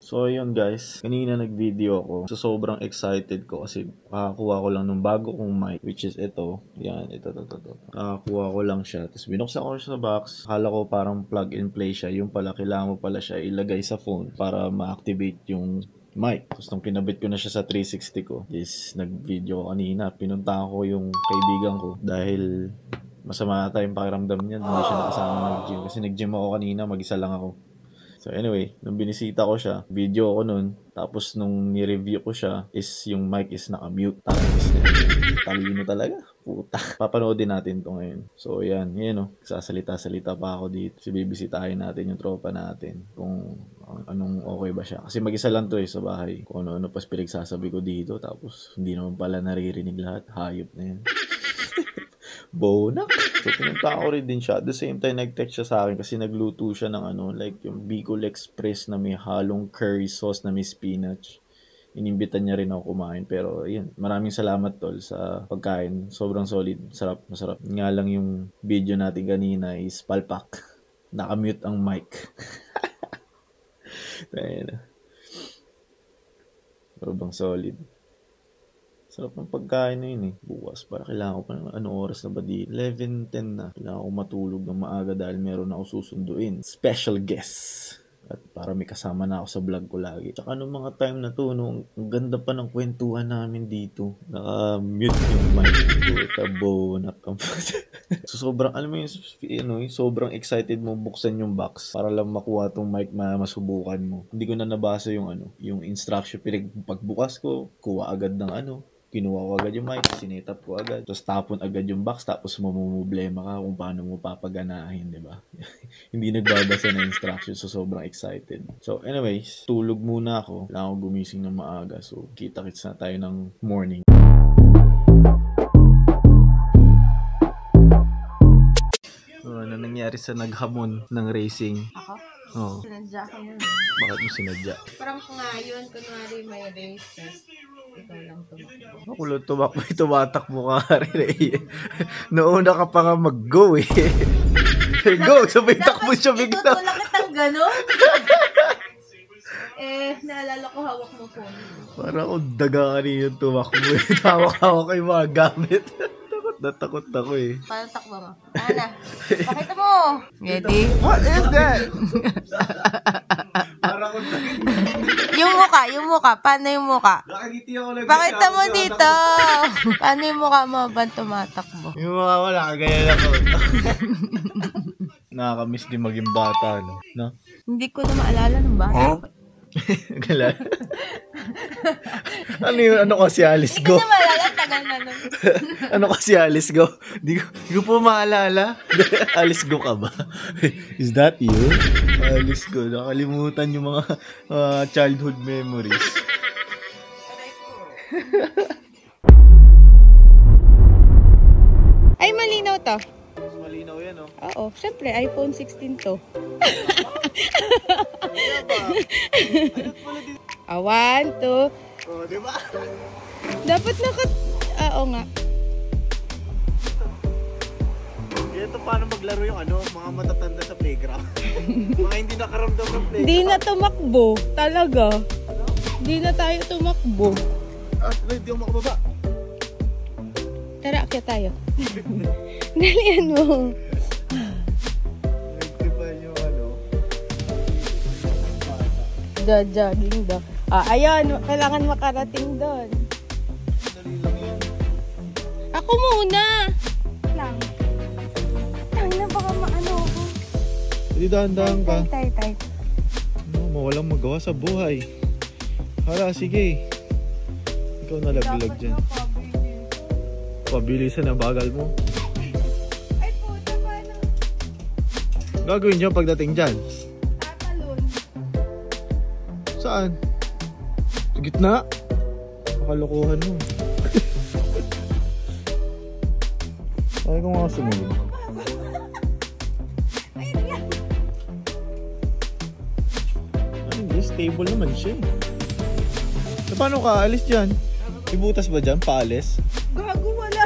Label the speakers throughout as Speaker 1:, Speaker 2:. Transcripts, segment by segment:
Speaker 1: So ayun guys, kanina nag-video ako. So sobrang excited ko kasi nakakuha ko lang ng bago kong mic, which is ito. Yan, ito. Nakakuha ko lang siya. Tapos binuksan ko siya sa box. Akala ko parang plug and play siya. Yung pala, kailangan mo pala siya ilagay sa phone para ma-activate yung mic. Tapos nung kinabit ko na siya sa 360 ko, is nag-video ko kanina. Pinunta ko yung kaibigan ko dahil masama tayong pakiramdam niya. Hindi siya nakasama nag-gym. Kasi nag-gym ako kanina, mag-isa lang ako. So anyway, nung binisita ko siya, video ko nun, tapos nung ni-review ko siya, is yung mic is naka-mute. Talino talaga. Puta. Papanoodin natin to ngayon. So yan o. Sasalita-salita pa ako dito. Bibisitahin natin yung tropa natin. Kung anong okay ba siya. Kasi mag-isa lang to sa bahay. Kung ano-ano pas pinagsasabi ko dito. Tapos hindi naman pala naririnig lahat. Hayop na yan. Bonak. So, pinunta ko rin din siya. At the same time, nag-text siya sa akin kasi nagluto siya ng like yung Bicol Express na may halong curry sauce na may spinach. Inimbitan niya rin ako kumain. Pero, yun. Maraming salamat, tol, sa pagkain. Sobrang solid. Masarap. Nga lang yung video natin kanina is palpak. Nakamute ang mic. Ayun. Sobrang solid. Sarap ng pagkain na yun Bukas para kailangan ko pa ng anong oras na ba di? 11:10 na. Kailangan ko matulog ng maaga dahil meron ako susunduin. Special guest. At para may kasama na ako sa vlog ko lagi. Tsaka nung mga time na to, ang ganda pa ng kwentuhan namin dito. Naka-mute yung mic. So sobrang, alam mo yung sobrang excited mo buksan yung box para lang makuha tong mic na masubukan mo. Hindi ko na nabasa yung instruction. Pagbukas ko, kuha agad ng kinuha ko agad yung mic, sinetap ko agad, tapos tapon agad yung box, tapos mamumblema ka kung paano mo papaganahin, di ba? Hindi nagbabasa ng instructions, so sobrang excited. So anyways, tulog muna ako. Kailangan ko gumising ng maaga, so kita-kits na tayo ng morning. So ano nangyari sa naghamon ng racing?
Speaker 2: Ako?
Speaker 1: Oo.
Speaker 2: Sinadya ko yun.
Speaker 1: Bakit mo sinadya?
Speaker 2: Parang ngayon, kunwari may races, ikaw lang tumakbo.
Speaker 1: Ako lang tumatakbo ka rin Nauna ka pa nga mag-go Go! Sabay takbo siya bigla.
Speaker 2: Itutulak kitang gano'n? Naalala ko hawak mo po.
Speaker 1: Parang ako daga kanina tumakbo Hawak-hawak yung mga gamit. Takot ako
Speaker 2: Paano takbo mo? Ano? Pakita mo! Ready?
Speaker 1: What is that?
Speaker 2: Yung muka. Paano yung muka? Pakita mo dito! Paano yung muka mo ba tumatakbo?
Speaker 1: Yung mga wala, kagaya lang ako. Nakakamiss din maging bata, no?
Speaker 2: Hindi ko na maalala ng bata.
Speaker 1: Huh? Ano kasi Alice Go?
Speaker 2: Hindi ko na maalala, tagal na nun.
Speaker 1: Ano kasi Alice Go? Di ko po maalala. Alice Go ka ba? Is that you? Alice Go. Nakalimutan yung mga childhood memories.
Speaker 2: Ay, malinaw to.
Speaker 1: Mas malinaw yan,
Speaker 2: Oo, syempre, iPhone 16 to. One, two.
Speaker 1: Oh, di ba?
Speaker 2: Dapat oo nga.
Speaker 1: Ito paano maglaro yung mga matatanda sa playground. Mga hindi nakaramdam ng playground.
Speaker 2: Hindi na tumakbo, talaga. Hindi na tayo tumakbo.
Speaker 1: Hindi ako makababa.
Speaker 2: Tara, kaya tayo. Dalian mo. Jogging daw. Ayun, kailangan makarating doon. Ako muna. Lang na baka maano ako.
Speaker 1: Hindi dahan-dahan ka.
Speaker 2: Tay.
Speaker 1: Mawalang magawa sa buhay. Hala, sige. Ikaw nalaglag dyan. Pabilisan ang bagal mo.
Speaker 2: Ay puta, paano?
Speaker 1: Gagawin dyan pagdating dyan.
Speaker 2: Tatalon.
Speaker 1: Saan? Sa gitna? Makalokohan mo. Ay kung nga sumunod. Ay, stable naman siya So, paano ka? Alis dyan? Ibutas ba dyan? Paalis?
Speaker 2: Gago, wala.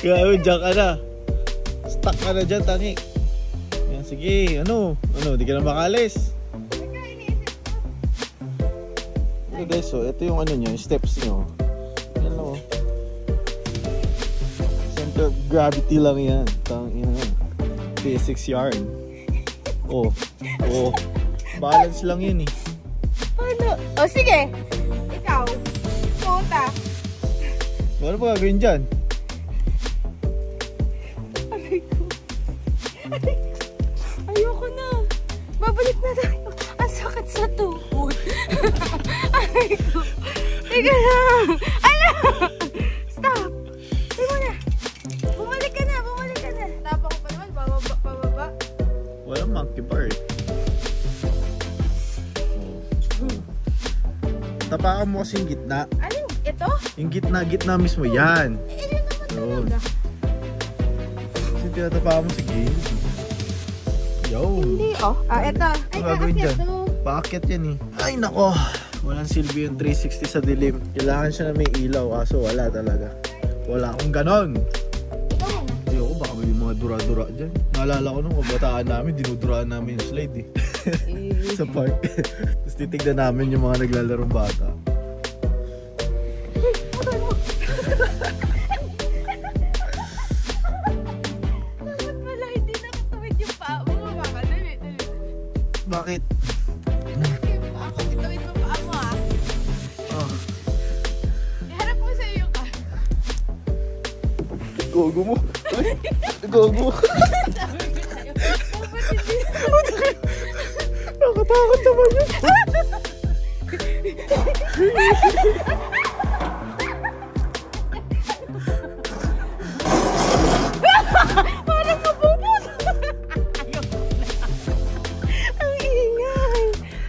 Speaker 1: Grabe, dyan ka na. Stuck ka na dyan, tangi. Sige, ano? Ano, di ka na makalis. Okay guys, so ito yung ano nyo, yung steps nyo. Yan o. Center of gravity lang yan. Tangina. Basics yarn. Oh. Balance lang yun eh.
Speaker 2: Ano? O sige. Ikaw. Puta.
Speaker 1: Ano pa gagawin dyan?
Speaker 2: Ayoko na. Babalik na tayo. Ang sakit sa tuhod. Ayoko. Teka lang. Ano? Stop. Hindi mo na. Bumalik ka na. Tapa ko pa naman. Pababa.
Speaker 1: Walang monkey bar eh. Tapakan mo kasi yung gitna.
Speaker 2: Ano? Ito?
Speaker 1: Yung gitna mismo. Yan.
Speaker 2: Yun naman talaga.
Speaker 1: Kasi tinatapakan mo sa game. Yo.
Speaker 2: Hindi oh. Ito. Ay,
Speaker 1: Ano gagawin dyan?
Speaker 2: to.
Speaker 1: Paakyat yan eh. Ay nako. Walang silbi yung 360 sa dilim. Kailangan siya na may ilaw. Kaso wala talaga. Wala akong ganon. Hindi ako. Baka may mga dura-dura dyan. Naalala ko nung kabataan namin. Dinuduraan namin yung slide eh. Sa park. Tapos titignan namin yung mga naglalarong bata.
Speaker 2: Dapat pala hindi nakatuwid yung paa mo. Dali.
Speaker 1: Bakit?
Speaker 2: Yung paa ko. Ituwid mo paa mo ah.
Speaker 1: Oh.
Speaker 2: Iharap mo sa'yo yung ka.
Speaker 1: Gogo mo. Gogo.
Speaker 2: Sabi ko sa'yo. Dapat hindi.
Speaker 1: Nakatakot naman yun.
Speaker 2: Parang mabubot. Ang ingay.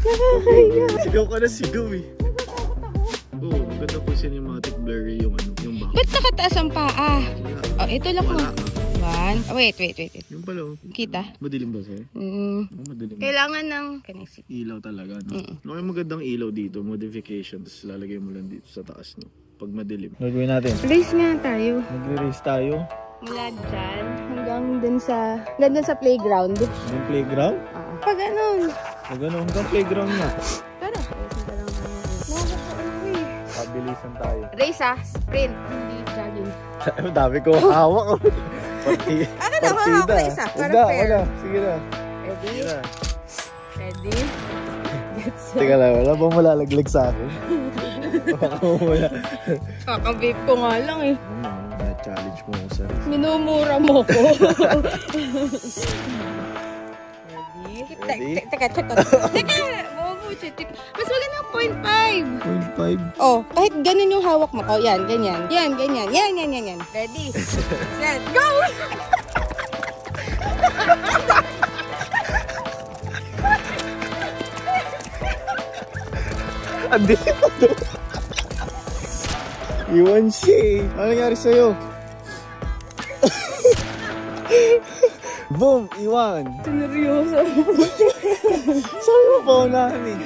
Speaker 2: Nakakaya.
Speaker 1: Sigaw ka na sigaw eh.
Speaker 2: Natatakot ako.
Speaker 1: Oo, maganda po cinematic blurry yung ano, yung back.
Speaker 2: Ba't nakataas ang paa?
Speaker 1: Wala.
Speaker 2: Oh, ito lang mo.
Speaker 1: Wala.
Speaker 2: One. Oh, wait.
Speaker 1: Yung pala oh.
Speaker 2: Kita?
Speaker 1: Madilim ba sa'yo? Madilim.
Speaker 2: Kailangan ng kanisip.
Speaker 1: Ilaw talaga, no? No, yung magandang ilaw dito, modification, tapos lalagay mo lang dito sa taas, no? Pag madilim. Gagawin natin.
Speaker 2: Race nga tayo.
Speaker 1: Mag-race tayo.
Speaker 2: Mula dyan hanggang dun sa playground.
Speaker 1: Yung playground?
Speaker 2: Pag ganun.
Speaker 1: Pag ano, hanggang playground nga.
Speaker 2: Tara.
Speaker 1: Pabilisan tayo.
Speaker 2: Race sprint, hindi jogging.
Speaker 1: Ang dami ko hawak. Partida.
Speaker 2: Ako isa. Para fair.
Speaker 1: Wala. Sige na.
Speaker 2: Ready?
Speaker 1: Sige na.
Speaker 2: Ready? Get set.
Speaker 1: Teka lang, wala bang malalaglag sa akin? Wala.
Speaker 2: Kaka-vape ko nga lang eh.
Speaker 1: Na-challenge mo ako sa
Speaker 2: Minumura mo ko. Ready? Teka, check ko. Teka! Mas maganda 0.5.
Speaker 1: 0.5.
Speaker 2: Oh, kahit ganun yung hawak mo. Oh, yan, ganyan. Yan. Ready? Set, go!
Speaker 1: Andi pa to. Iwan siya eh. Ano nangyari sa'yo? Boom! Iwan!
Speaker 2: Seryoso.
Speaker 1: Sabi mo pa unahan eh.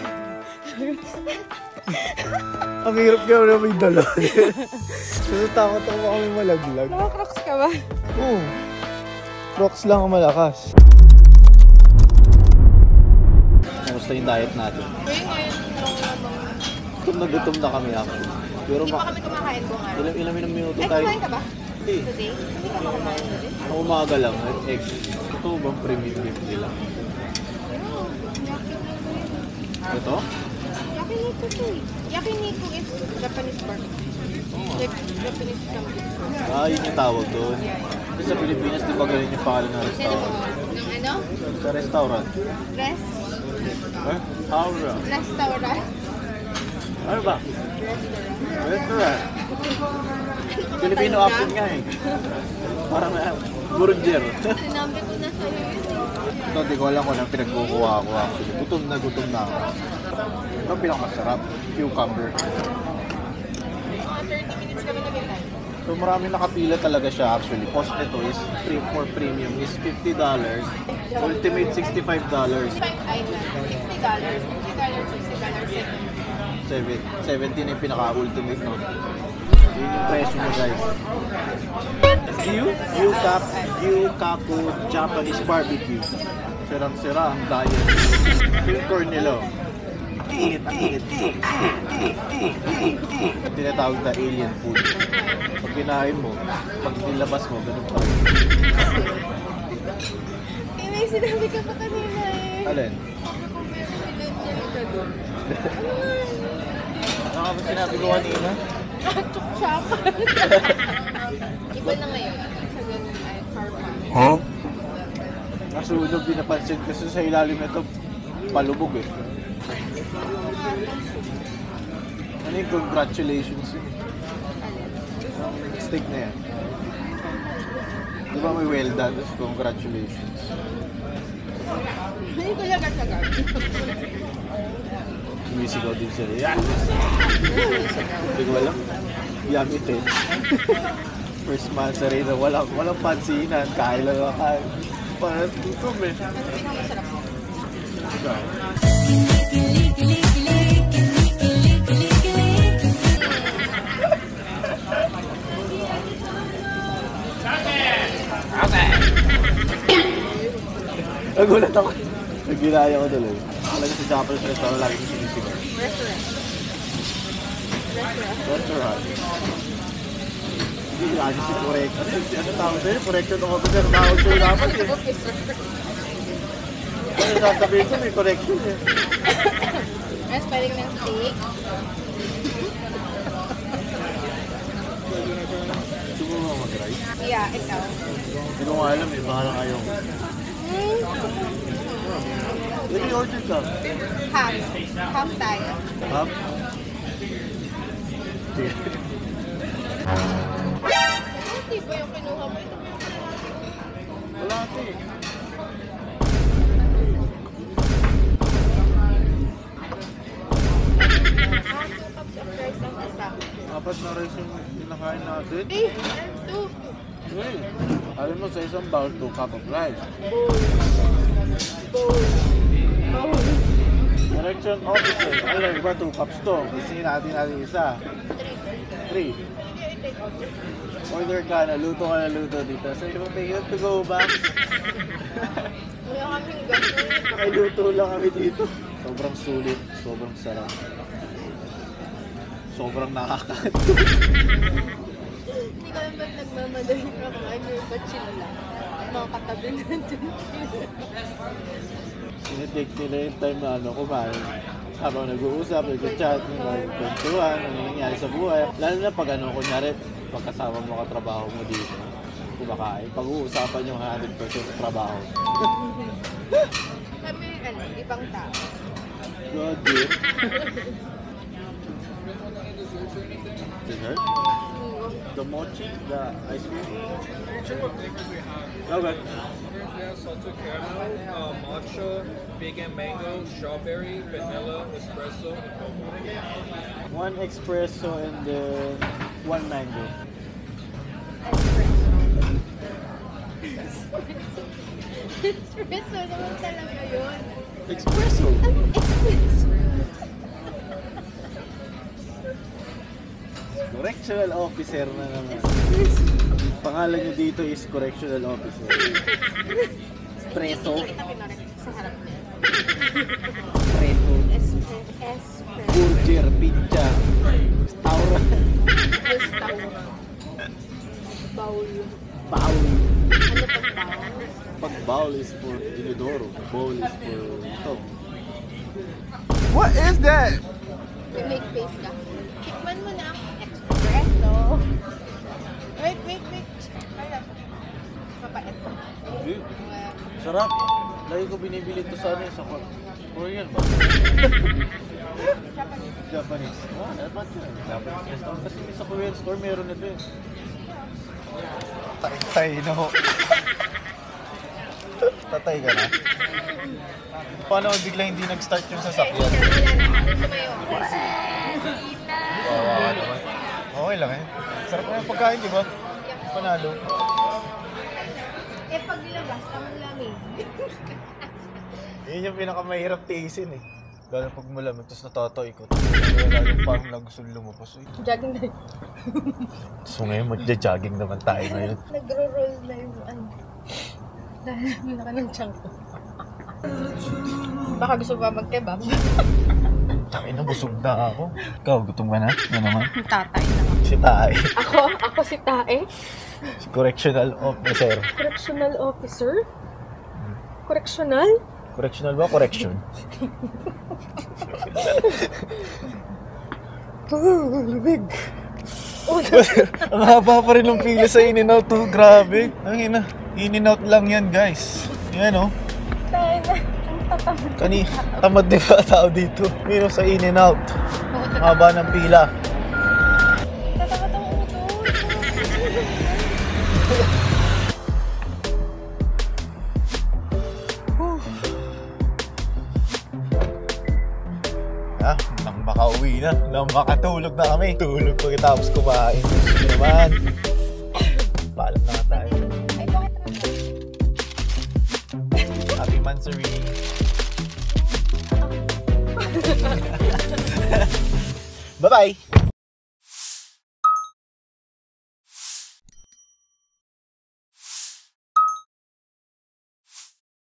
Speaker 1: Ang hirap ka na may dala. So takot ako kami malaglag.
Speaker 2: Nakakrocs ka ba?
Speaker 1: Oo. Crocs lang ang malakas. Kamusta yung diet natin? Gutom na kami ako. Pero
Speaker 2: Hindi pa kami kumakain ko nga.
Speaker 1: ilang minuto
Speaker 2: Ay,
Speaker 1: tayo.
Speaker 2: kumain ka ba?
Speaker 1: Hindi.
Speaker 2: Today? Hindi ka ba kumain today?
Speaker 1: Ang umaga lang, egg. Ito bang premium beef nila? Ito?
Speaker 2: Yakiniku to eh. Yakiniku is Japanese pork. Like Japanese something.
Speaker 1: Ah, yun yung tawag doon. Kasi sa Pilipinas, di ba ganun yung pangalan ng restaurant?
Speaker 2: Ng ano?
Speaker 1: Sa restaurant. Restaurant.
Speaker 2: Restaurant.
Speaker 1: Ano ba? Restaurant. Filipino accent nga eh. Parang burger.
Speaker 2: Sinabi ko na sa'yo.
Speaker 1: Ito, di ko alam kung anong pinagkukuha ko actually. Gutom na ako. Ito ang pinakamasarap. Cucumber.
Speaker 2: Mga 30 minutes kami naghintay.
Speaker 1: So maraming nakapila talaga siya actually. Cost nito is for premium is $50. Ultimate $65.
Speaker 2: $60, $60, $60.
Speaker 1: 17 yung pinaka-ultimate, no? Yun yung presyo mo, guys. Gyukaku Japanese barbecue. Sirang-sira ang diet. Yung cornelo. Init. Tinatawag na alien food. Pag kinain mo, pag nilabas mo, ganun pa rin.
Speaker 2: May sinabi ka pa kanina eh.
Speaker 1: Alin? Ano ka ba sinabi ko kanina?
Speaker 2: Chok-chokan. Iba na ngayon. Sa ganun ay farm.
Speaker 1: Huh? Nasunog din napansin kasi sa ilalim nito palubog eh. Ano yung congratulations yun? Steak na yan. Di ba may well done? Tapos congratulations.
Speaker 2: Hindi ko lang kasagar.
Speaker 1: Sumisigaw din sila. Yan! Hindi ko alam. Yummy taste. First month sa rin na walang pansinan. Kain lang ang kain. Parang tutom eh.
Speaker 2: Ano pinakamasarap mo?
Speaker 1: Nagulat ako. Nagginaya ko tuloy. Talaga sa Japanese restaurant lagi ko sinisigaw. Restaurant. Hindi lagi si Correct. Ano tawag sa'yo? Correction officer. Tawag sa'yo dapat eh. Ano sasabihin ko? May correction eh.
Speaker 2: Mas pwedeng ng steak.
Speaker 1: Gusto mo ba mag-rice?
Speaker 2: Yeah, ikaw.
Speaker 1: Hindi ko nga alam eh. Baka lang ayaw. Hindi order ka.
Speaker 2: Ham. Ham tayo.
Speaker 1: Ham?
Speaker 2: Hindi ba yung kinuha mo ito?
Speaker 1: Wala ito eh. Apat na rice yung pinakain natin.
Speaker 2: Two.
Speaker 1: Hey, alam mo sa isang bowl, 2 cup of rice.
Speaker 2: Bowl.
Speaker 1: Direction officer. Alam ba 2 cups to? Isingin natin isa. 3. Order ka na, luto dito. So, yung tingin to go back.
Speaker 2: Wala kaming gaso.
Speaker 1: Ay, luto lang kami dito. Sobrang sulit, sobrang sarap. Sobrang nakakato.
Speaker 2: Hindi ko alam ba't nagmamadali ka kumain yung chill lang. Mga katabi natin chill.
Speaker 1: Sinitake nila yung time na kumain. Habang nag-uusap, nag-chat, nag-kwentuhan, ano nangyari sa buhay. Lalo na pag kunyari, pagkasama mo katrabaho mo dito, kumakain, pag-uusapan yung 100% sa trabaho.
Speaker 2: Kami, ibang tao.
Speaker 1: God, dear. Dessert? The mochi, the ice cream? Okay.
Speaker 3: Salted caramel, matcha, vegan mango, strawberry, vanilla, espresso, and cocoa.
Speaker 1: 1 espresso and then 1 mango.
Speaker 2: Espresso naman talaga yun.
Speaker 1: Espresso?
Speaker 2: Anong espresso?
Speaker 1: Correctional officer na naman.
Speaker 2: Espresso.
Speaker 1: Pangalan niyo dito is correctional officer. Espresso.
Speaker 2: Hindi kita kinorek sa harap niya.
Speaker 1: Espresso.
Speaker 2: Espresso.
Speaker 1: Burger, pizza. Restaurant.
Speaker 2: Restaurant. Bowl.
Speaker 1: Bowl.
Speaker 2: Ano pag bowl?
Speaker 1: Pag bowl is for inodoro. Bowl is for top. What is that?
Speaker 2: May make face ka. Tikman mo na ang espresso. Wait. Kaya mapait.
Speaker 1: Sarap. Lagi ko binibili ito sa sa Korean ba? Japanese. Oh, dapat yun. Japanese restaurant. Kasi sa Korean store meron na ito eh. Tay no. Tatay ka na? Paano bigla hindi nag-start yung sasakyan? Okay lang eh. Sarap na yung pagkain, di ba? Panalo.
Speaker 2: Eh, pag nilabas, ang lamig.
Speaker 1: Yun yung pinakamahirap tiisin eh. Lalo pag malamig, tapos natataikot. Lalo parang nagustuhan lumabas.
Speaker 2: Jogging na.
Speaker 1: So ngayon, magja-jogging naman tayo ngayon.
Speaker 2: Nagro-roll na yung ano. Dahil naka ng tiyan ko. Baka gusto ba mag-kebab?
Speaker 1: Takin na, busog na ako. Ikaw, gutom ka na? Ano naman?
Speaker 2: Tatay naman.
Speaker 1: Si Tae.
Speaker 2: Ako si Tae.
Speaker 1: Correctional officer.
Speaker 2: Correctional officer? Correctional?
Speaker 1: Correctional ba? Correction. Lumig. Ang haba pa rin ng pila sa in-and-out to. Grabe. Ang ina. In-and-out lang yan, guys. Yan, oh.
Speaker 2: Tayo na. Ang tatamad.
Speaker 1: Tamad din ba tao dito? Pero sa in-and-out. Haba ng pila.
Speaker 2: Tatamad ang uto.
Speaker 1: Nang makauwi na. Nang makatulog na kami. Tulog pagkatapos kumain. Hindi naman. Paalam na nga tayo.
Speaker 2: Ay, bakit naman?
Speaker 1: Happy Mansuri. Bye-bye!